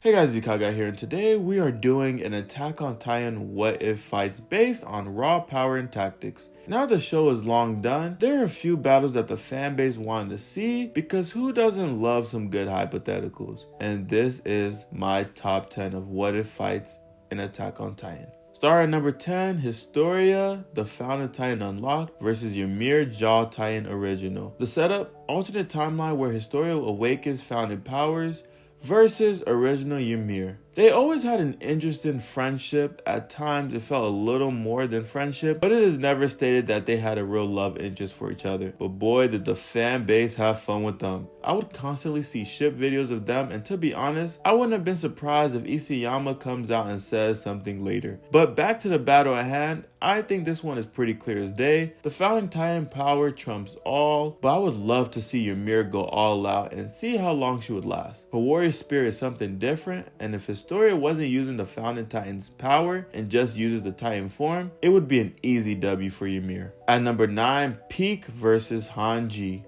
Hey guys, Zikaga here, and today we are doing an Attack on Titan What If fights based on raw power and tactics. Now the show is long done, there are a few battles that the fanbase wanted to see because who doesn't love some good hypotheticals? And this is my top 10 of what if fights in Attack on Titan. Star at number 10, Historia, the Founding Titan Unlocked versus Ymir Jaw Titan Original. The setup, alternate timeline where Historia awakens founding powers versus original Ymir. They always had an interesting friendship. At times it felt a little more than friendship, but it is never stated that they had a real love interest for each other. But boy, did the fan base have fun with them. I would constantly see ship videos of them, and to be honest, I wouldn't have been surprised if Isayama comes out and says something later. But back to the battle at hand, I think this one is pretty clear as day. The Founding Titan power trumps all, but I would love to see Ymir go all out and see how long she would last. Her warrior spirit is something different, and if Historia wasn't using the Founding Titan's power and just uses the Titan form, it would be an easy W for Ymir. At number 9, Pieck versus Hanji.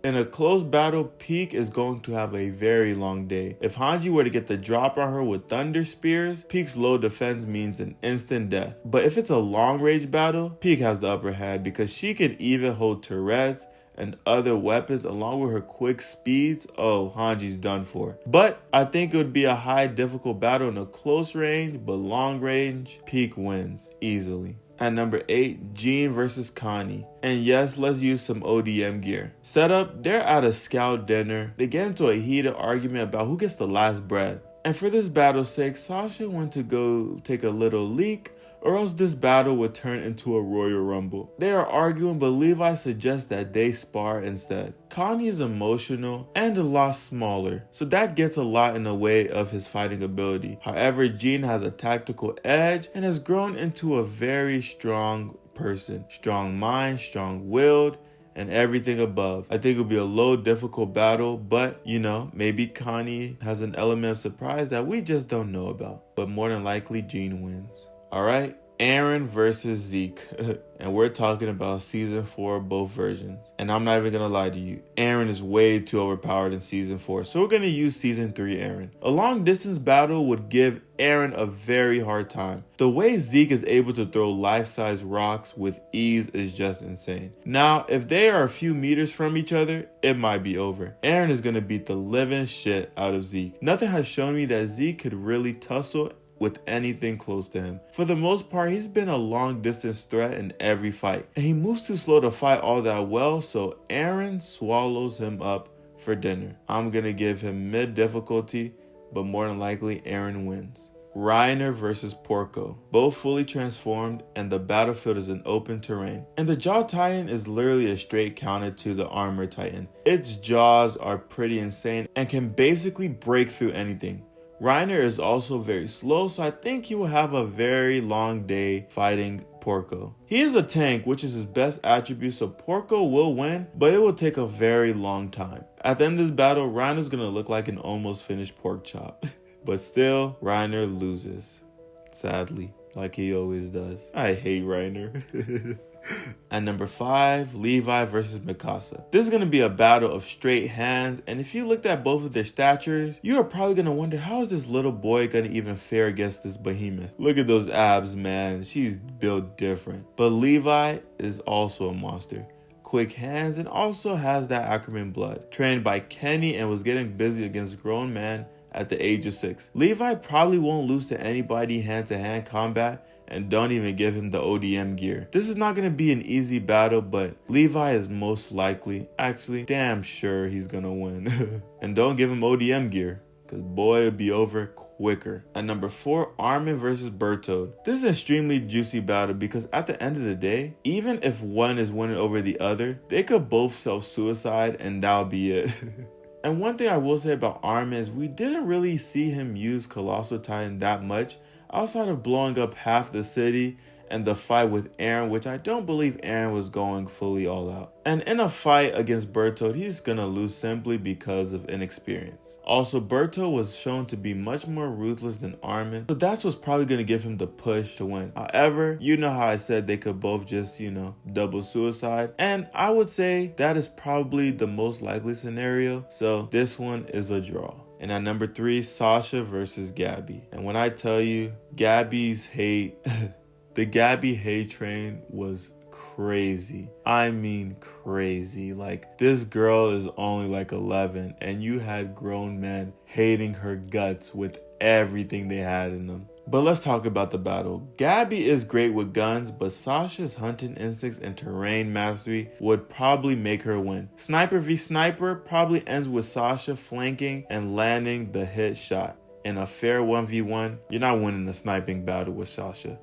In a close battle, Pieck is going to have a very long day. If Hanji were to get the drop on her with thunder spears, Pieck's low defense means an instant death. But if it's a long range battle, Pieck has the upper hand because she can even hold turrets and other weapons along with her quick speeds. Oh, Hanji's done for. But I think it would be a high difficult battle in a close range, but long range, Pieck wins easily. At number 8, Jean versus Connie. And yes, let's use some ODM gear. Setup, they're at a scout dinner. They get into a heated argument about who gets the last bread. And for this battle's sake, Sasha went to go take a little leak, or else this battle would turn into a Royal Rumble. They are arguing, but Levi suggests that they spar instead. Connie is emotional and a lot smaller, so that gets a lot in the way of his fighting ability. However, Jean has a tactical edge and has grown into a very strong person. Strong mind, strong-willed, and everything above. I think it'll be a low difficult battle, but you know, maybe Connie has an element of surprise that we just don't know about. But more than likely, Jean wins. Alright, Eren versus Zeke. And we're talking about season 4, both versions. And I'm not even gonna lie to you, Eren is way too overpowered in season 4. So we're gonna use season 3 Eren. A long distance battle would give Eren a very hard time. The way Zeke is able to throw life-size rocks with ease is just insane. Now, if they are a few meters from each other, it might be over. Eren is gonna beat the living shit out of Zeke. Nothing has shown me that Zeke could really tussle with anything close to him. For the most part, he's been a long distance threat in every fight, and he moves too slow to fight all that well, so Eren swallows him up for dinner. I'm gonna give him mid difficulty, but more than likely Eren wins. Reiner versus Porco. Both fully transformed, and the battlefield is an open terrain. And the Jaw Titan is literally a straight counter to the Armor Titan. Its jaws are pretty insane and can basically break through anything. Reiner is also very slow, so I think he will have a very long day fighting Porco. He is a tank, which is his best attribute, so Porco will win, but it will take a very long time. At the end of this battle, Reiner is going to look like an almost finished pork chop. But still, Reiner loses. Sadly, like he always does. I hate Reiner. At number 5, Levi versus Mikasa. This is going to be a battle of straight hands, and if you looked at both of their statures, you are probably going to wonder, how is this little boy going to even fare against this behemoth? Look at those abs, man. She's built different. But Levi is also a monster. Quick hands, and also has that Ackerman blood. Trained by Kenny and was getting busy against grown men at the age of 6. Levi probably won't lose to anybody hand-to-hand combat, and don't even give him the ODM gear. This is not going to be an easy battle, but Levi is most likely, actually damn sure, he's going to win. And don't give him ODM gear, because boy, it'll be over quicker. At number 4, Armin versus Bertholdt. This is an extremely juicy battle because at the end of the day, even if one is winning over the other, they could both self-suicide and that'll be it. And one thing I will say about Armin is we didn't really see him use Colossal Titan that much, outside of blowing up half the city and the fight with Eren, which I don't believe Eren was going fully all out. And in a fight against Bertholdt, he's gonna lose simply because of inexperience. Also, Bertholdt was shown to be much more ruthless than Armin, so that's what's probably gonna give him the push to win. However, you know how I said they could both just, double suicide, and I would say that is probably the most likely scenario, so this one is a draw. And at number 3, Sasha versus Gabby. And when I tell you, Gabby's hate, the Gabby hate train was crazy. I mean crazy. Like, this girl is only like 11 and you had grown men hating her guts with everything they had in them. But let's talk about the battle. Gabby is great with guns, but Sasha's hunting instincts and terrain mastery would probably make her win. Sniper v sniper probably ends with Sasha flanking and landing the hit shot. In a fair 1v1, you're not winning a sniping battle with Sasha.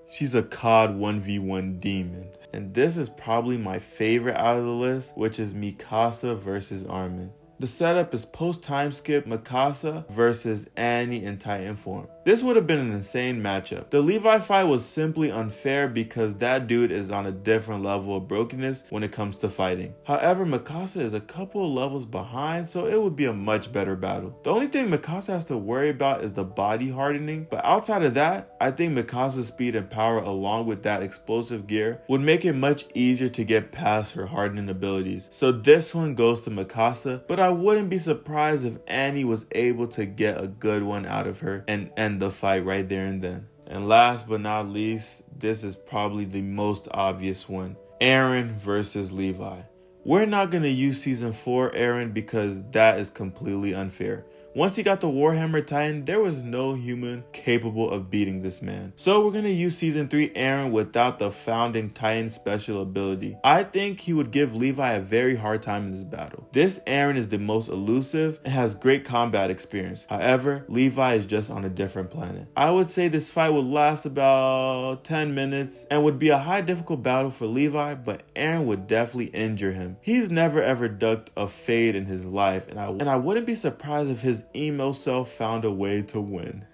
She's a COD 1v1 demon. And this is probably my favorite out of the list, which is Mikasa versus Armin. The setup is post-time skip Mikasa versus Annie in Titan form. This would have been an insane matchup. The Levi fight was simply unfair because that dude is on a different level of brokenness when it comes to fighting. However, Mikasa is a couple of levels behind, so it would be a much better battle. The only thing Mikasa has to worry about is the body hardening, but outside of that, I think Mikasa's speed and power along with that explosive gear would make it much easier to get past her hardening abilities. So this one goes to Mikasa, but I wouldn't be surprised if Annie was able to get a good one out of her and end the fight right there and then. And last but not least, this is probably the most obvious one. Eren versus Levi. We're not going to use Season 4 Eren because that is completely unfair. Once he got the Warhammer Titan, there was no human capable of beating this man. So we're going to use Season 3 Eren without the Founding Titan special ability. I think he would give Levi a very hard time in this battle. This Eren is the most elusive and has great combat experience. However, Levi is just on a different planet. I would say this fight would last about 10 minutes and would be a high difficult battle for Levi, but Eren would definitely injure him. He's never ever ducked a fade in his life, and I wouldn't be surprised if his emo self found a way to win.